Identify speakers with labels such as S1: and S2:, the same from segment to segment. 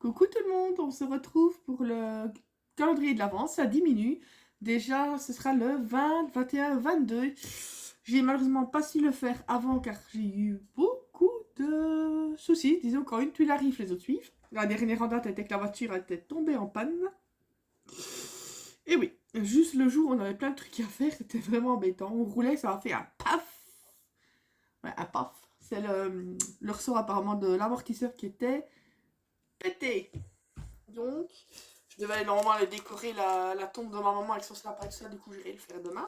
S1: Coucou tout le monde, on se retrouve pour le calendrier de l'Avent, ça diminue. Déjà, ce sera le 20, 21, 22. J'ai malheureusement pas su le faire avant car j'ai eu beaucoup de soucis. Disons, quand une tuile arrive, les autres suivent. La dernière en date était que la voiture était tombée en panne. Et oui, juste le jour où on avait plein de trucs à faire, c'était vraiment embêtant. On roulait, ça a fait un paf. Ouais, un paf. C'est le ressort apparemment de l'amortisseur qui était pété. Donc, je devais aller normalement aller décorer la tombe de ma maman avec son sapin et tout ça, du coup j'irai le faire demain.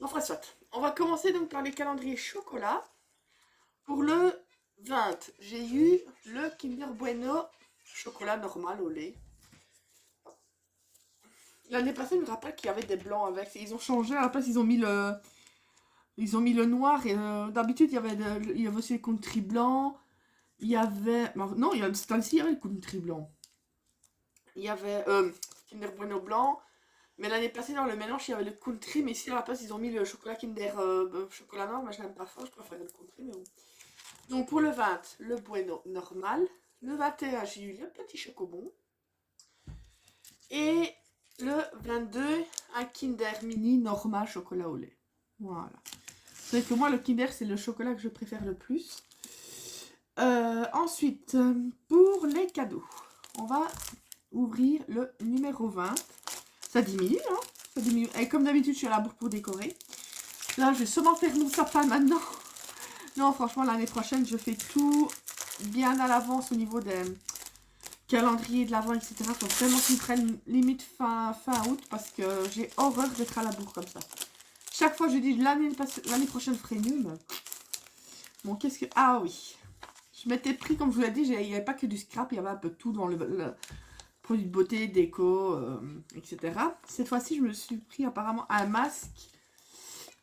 S1: Enfin soit. On va commencer donc par les calendriers chocolat. Pour le 20, j'ai eu le Kinder Bueno chocolat normal au lait. L'année passée, je me rappelle qu'il y avait des blancs avec. Ils ont changé, à la place ils ont mis le noir. Et d'habitude, il y avait aussi les country blancs. Il y avait... Non, cette année-ci, il y avait le country blanc. Il y avait Kinder Bueno blanc. Mais l'année passée, dans le mélange, il y avait le country, mais ici, à la place, ils ont mis le chocolat Kinder chocolat noir. Moi, je n'aime pas fort, je préfère le country, mais bon. Donc, pour le 20, le Bueno normal. Le 21, j'ai eu le petit chocobon. Et le 22, un Kinder mini normal chocolat au lait. Voilà. C'est vrai que moi, le Kinder, c'est le chocolat que je préfère le plus. Ensuite, pour les cadeaux, on va ouvrir le numéro 20. Ça diminue, hein? Ça diminue. Et comme d'habitude, je suis à la bourre pour décorer. Là, je vais sûrement faire mon sapin maintenant. Non, franchement, l'année prochaine, je fais tout bien à l'avance au niveau des calendriers de l'avant, etc. Il faut vraiment qu'ils prennent limite fin août parce que j'ai horreur d'être à la bourre comme ça. Chaque fois, je dis l'année prochaine, je ferai mieux. Mais... Bon, qu'est-ce que... Ah oui. Je m'étais pris, comme je vous l'ai dit, il n'y avait pas que du scrap, il y avait un peu tout dans le produits de beauté, déco, etc. Cette fois-ci, je me suis pris apparemment un masque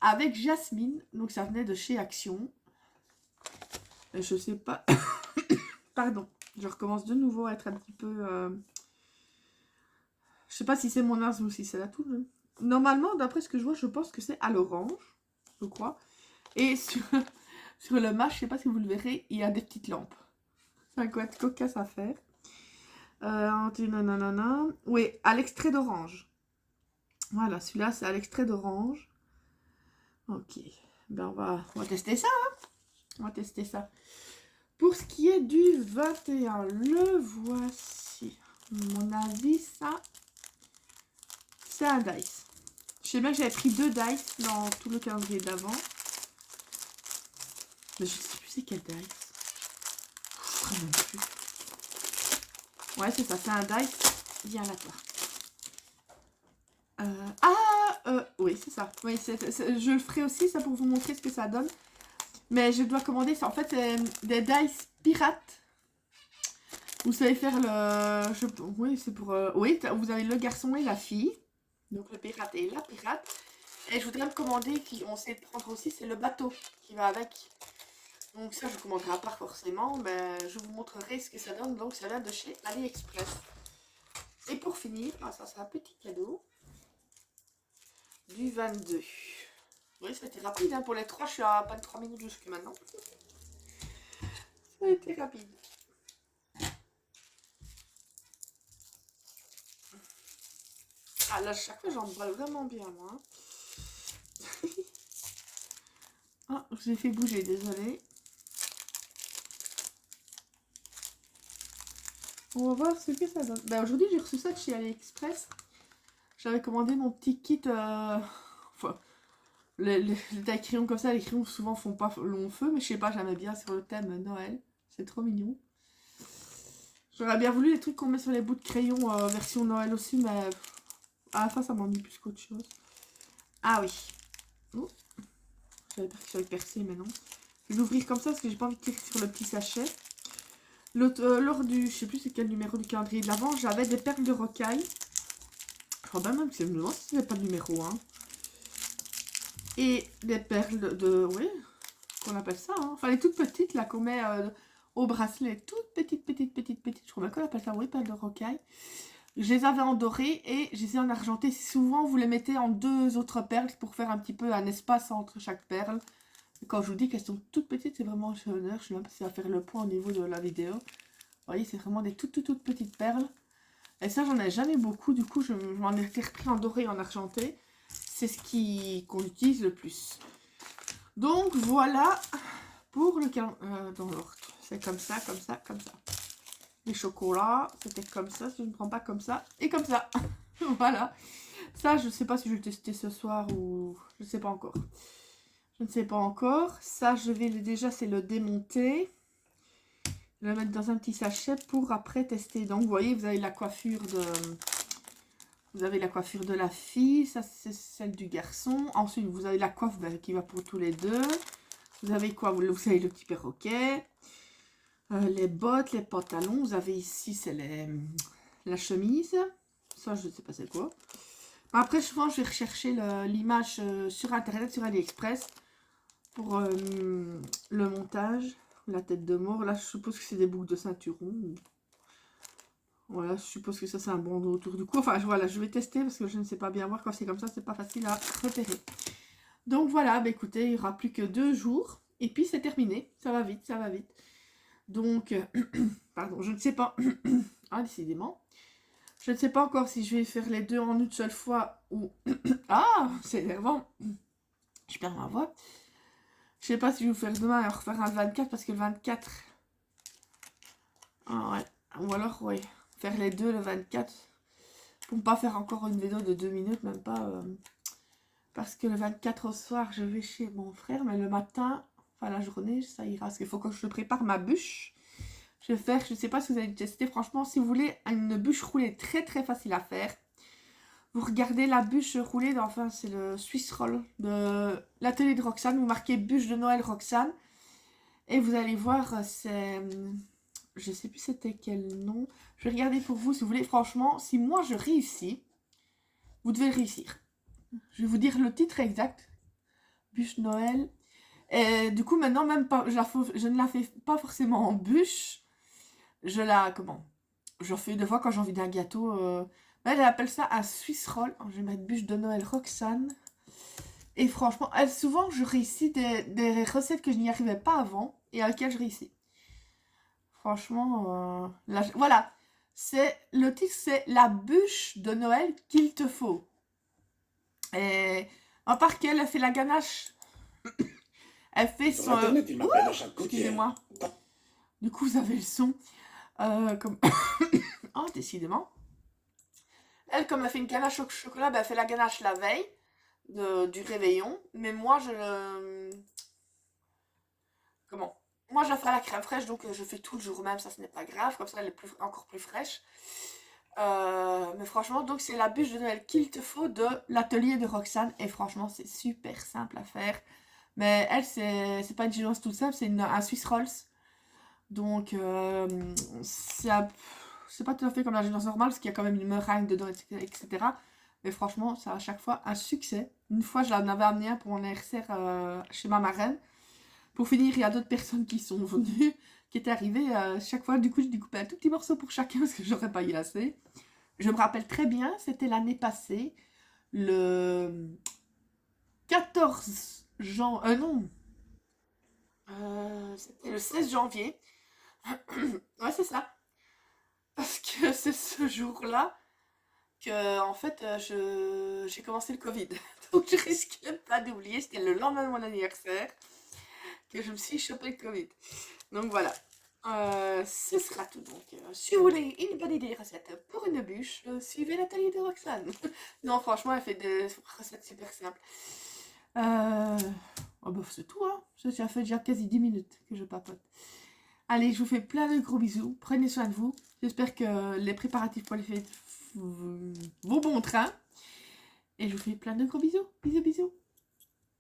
S1: avec Jasmine. Donc, ça venait de chez Action. Et je sais pas... Pardon. Je recommence de nouveau à être un petit peu... Je sais pas si c'est mon asthme ou si c'est la toux. Normalement, d'après ce que je vois, je pense que c'est à l'orange. Je crois. Et sur le masque, je sais pas si vous le verrez, il y a des petites lampes. Ça va être cocasse à faire. Oui, à l'extrait d'orange. Voilà, celui-là, c'est à l'extrait d'orange. Ok. Ben, on va tester ça. Hein, on va tester ça. Pour ce qui est du 21, le voici. Mon avis, ça, c'est un dice. Je sais bien que j'avais pris 2 dice dans tout le calendrier d'avant. Mais je sais plus c'est quel dice. Je ne sais même plus. Ouais, c'est ça, c'est un dice. Viens là, toi. Oui, c'est ça. Oui, je le ferai aussi, ça, pour vous montrer ce que ça donne. Mais je dois commander ça. En fait, c'est des dice pirates. Vous savez faire le... Oui, c'est pour... Oui, vous avez le garçon et la fille. Donc le pirate et la pirate. Et je voudrais me commander, on sait prendre aussi, c'est le bateau qui va avec. Donc ça, je commanderai à part forcément. Mais je vous montrerai ce que ça donne. Donc ça vient de chez AliExpress. Et pour finir, ça c'est un petit cadeau. Du 22. Oui, ça a été rapide. Hein. Pour les 3, je suis à pas de 3 minutes jusque maintenant. Ça a été rapide. Ah là, chaque fois, j'emballe vraiment bien, moi. Ah, je l'ai fait bouger, désolé. On va voir ce que ça donne. Ben, aujourd'hui, j'ai reçu ça de chez AliExpress. J'avais commandé mon petit kit. Enfin, les tailles crayons comme ça, les crayons souvent font pas long feu, mais je sais pas, j'aimais bien sur le thème Noël. C'est trop mignon. J'aurais bien voulu les trucs qu'on met sur les bouts de crayon version Noël aussi, mais à la fin, ça m'ennuie plus qu'autre chose. Ah oui. Oh. J'avais peur que ça allait percer, mais non. Je vais l'ouvrir comme ça parce que j'ai pas envie de tirer sur le petit sachet. Lors du, je sais plus c'est quel numéro du calendrier de l'avant, j'avais des perles de rocaille. Je crois même que c'est le si c'est pas le numéro 1. Et des perles oui, qu'on appelle ça. Hein. Enfin, les toutes petites, là, qu'on met au bracelet. Toutes petites. Je crois même qu'on appelle ça, oui, perles de rocaille. Je les avais en doré et je les ai en argenté. Souvent, vous les mettez en 2 autres perles pour faire un petit peu un espace entre chaque perle. Et quand je vous dis qu'elles sont toutes petites, c'est vraiment un honneur. Je sais même pas si ça va faire le point au niveau de la vidéo. voyez, c'est vraiment des toutes petites perles. Et ça, j'en ai jamais beaucoup. Du coup, je m'en ai repris en doré et en argenté. C'est ce qu'on utilise le plus. Donc, voilà pour le dans l'ordre. C'est comme ça, comme ça, comme ça. Les chocolats, c'était comme ça. Si je ne prends pas comme ça. Et comme ça. Voilà. Ça, je ne sais pas si je vais le tester ce soir ou... Je ne sais pas encore. Je ne sais pas encore. Ça, je vais déjà, c'est le démonter. Le mettre dans un petit sachet pour après tester. Donc, vous voyez, vous avez la coiffure de... Vous avez la coiffure de la fille. Ça, c'est celle du garçon. Ensuite, vous avez la coiffe qui va pour tous les deux. Vous avez quoi? Vous avez le petit perroquet. Les bottes, les pantalons. Vous avez ici, c'est la chemise. Ça, je ne sais pas c'est quoi. Après, souvent, je vais rechercher l'image sur Internet, sur AliExpress, pour le montage. La tête de mort. Là, je suppose que c'est des boucles de ceinturon. Voilà, je suppose que ça, c'est un bandeau autour du cou. Enfin, voilà, je vais tester parce que je ne sais pas bien voir. Quand c'est comme ça, c'est pas facile à repérer. Donc, voilà, bah, écoutez, il n'y aura plus que 2 jours. Et puis, c'est terminé. Ça va vite, ça va vite. Donc, pardon, je ne sais pas. Ah, décidément. Je ne sais pas encore si je vais faire les deux en une seule fois ou... Ah, c'est énervant. Je perds ma voix. Je sais pas si je vais vous faire demain et refaire un 24 parce que le 24... Ah ouais. Ou alors, ouais, faire les deux le 24. Pour ne pas faire encore une vidéo de 2 minutes, même pas... parce que le 24 au soir, je vais chez mon frère. Mais le matin, enfin la journée, ça ira. Parce qu'il faut que je prépare ma bûche. Je vais faire, je ne sais pas si vous avez testé, franchement, si vous voulez une bûche roulée très facile à faire, vous regardez la bûche roulée, enfin c'est le Swiss Roll de l'atelier de Roxane, vous marquez bûche de Noël Roxane, et vous allez voir, c'est, je ne sais plus c'était quel nom, je vais regarder pour vous si vous voulez, franchement, si moi je réussis, vous devez réussir. Je vais vous dire le titre exact, bûche Noël, et du coup maintenant même pas, je ne la fais pas forcément en bûche, je fais des fois quand j'ai envie d'un gâteau. Elle appelle ça un Swiss roll. Je vais mettre bûche de Noël Roxane. Et franchement, souvent je réussis des recettes que je n'y arrivais pas avant et à lesquelles je réussis. Franchement, voilà. Le titre, c'est la bûche de Noël qu'il te faut. Et à part qu'elle fait la ganache. Elle fait son... excusez-moi. Du coup, vous avez le son. Comme... oh, décidément. Elle, comme elle fait une ganache au chocolat, elle fait la ganache la veille du réveillon. Mais moi, moi, je la ferai à la crème fraîche, donc je fais tout le jour même, ça ce n'est pas grave. Comme ça, elle est encore plus fraîche. Mais franchement, donc c'est la bûche de Noël qu'il te faut de l'atelier de Roxane. Et franchement, c'est super simple à faire. Mais elle, c'est pas une générose toute simple, c'est un Swiss Rolls. Donc, c'est pas tout à fait comme la générose normale, parce qu'il y a quand même une meringue dedans, etc. Mais franchement, c'est à chaque fois un succès. Une fois, je l'en avais amené un pour mon anniversaire chez ma marraine. Pour finir, il y a d'autres personnes qui sont venues, qui étaient arrivées. Chaque fois, du coup, j'ai découpé un tout petit morceau pour chacun, parce que j'aurais pas eu assez. Je me rappelle très bien, c'était l'année passée, le 14 janvier... non, c'était le 16 janvier. Ouais, c'est ça. Parce que c'est ce jour-là que, en fait, j'ai commencé le Covid. Donc, je risquais pas d'oublier. C'était le lendemain de mon anniversaire que je me suis chopé le Covid. Donc, voilà. Ce sera tout. Donc, si vous voulez une bonne idée recette pour une bûche, suivez l'atelier de Roxane. Non, franchement, elle fait des recettes super simples. Oh bah, c'est tout, hein. Ça fait déjà quasi 10 minutes que je papote. Allez, je vous fais plein de gros bisous. Prenez soin de vous. J'espère que les préparatifs pour les fêtes vont bon train. Et je vous fais plein de gros bisous. Bisous, bisous.